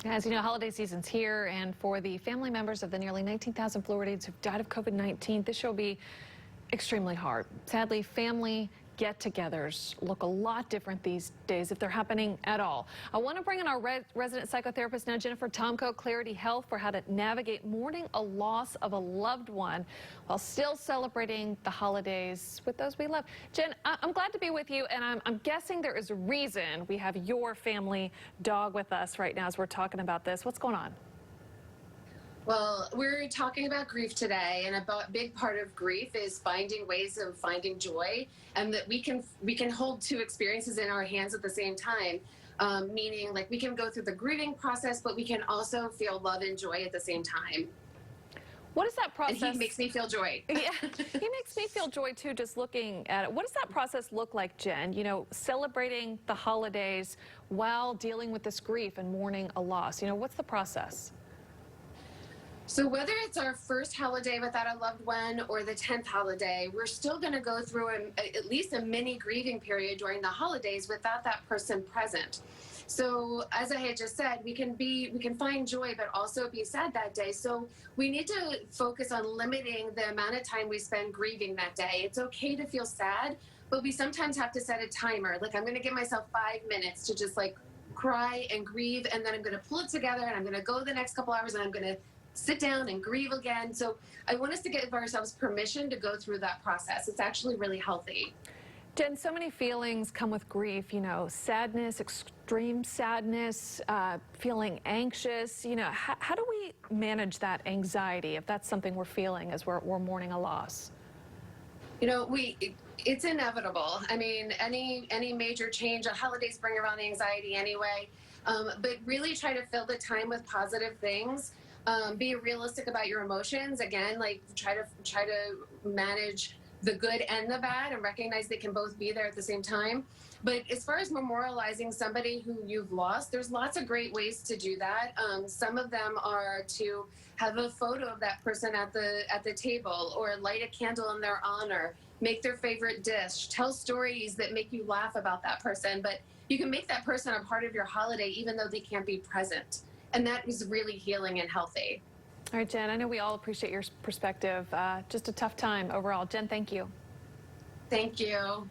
As you know, holiday season's here, and for the family members of the nearly 19,000 Floridians who've died of COVID-19, this will be extremely hard. Sadly, family get-togethers look a lot different these days, if they're happening at all. I want to bring in our resident psychotherapist now, Jennifer Tomko, Clarity Health, for how to navigate mourning a loss of a loved one while still celebrating the holidays with those we love. Jen, I'm glad to be with you, and I'm guessing there is a reason we have your family dog with us right now as we're talking about this. What's going on? Well, we're talking about grief today, and a big part of grief is finding ways of finding joy, and that we can hold two experiences in our hands at the same time. Meaning, like, we can go through the grieving process, but we can also feel love and joy at the same time. What is that process? And he makes me feel joy. Yeah, he makes me feel joy too, just looking at it. What does that process look like, Jen? You know, celebrating the holidays while dealing with this grief and mourning a loss. You know, what's the process? So whether it's our first holiday without a loved one or the 10th holiday, we're still going to go through at least a mini grieving period during the holidays without that person present. So as I had just said, we can find joy, but also be sad that day. So we need to focus on limiting the amount of time we spend grieving that day. It's okay to feel sad, but we sometimes have to set a timer. Like, I'm going to give myself 5 minutes to just like cry and grieve, and then I'm going to pull it together, and I'm going to go the next couple hours, and I'm going to sit down and grieve again. So I want us to give ourselves permission to go through that process. It's actually really healthy. Jen, so many feelings come with grief, you know, sadness, extreme sadness, feeling anxious. You know, how do we manage that anxiety if that's something we're feeling as we're mourning a loss? You know, it's inevitable. I mean, any major change, holidays bring around anxiety anyway, but really try to fill the time with positive things. Be realistic about your emotions. Again, like try to manage the good and the bad and recognize they can both be there at the same time. But as far as memorializing somebody who you've lost, there's lots of great ways to do that. Some of them are to have a photo of that person at the table, or light a candle in their honor, make their favorite dish, tell stories that make you laugh about that person. But you can make that person a part of your holiday even though they can't be present. And that is really healing and healthy. All right, Jen, I know we all appreciate your perspective. Just a tough time overall. Jen, thank you. Thank you.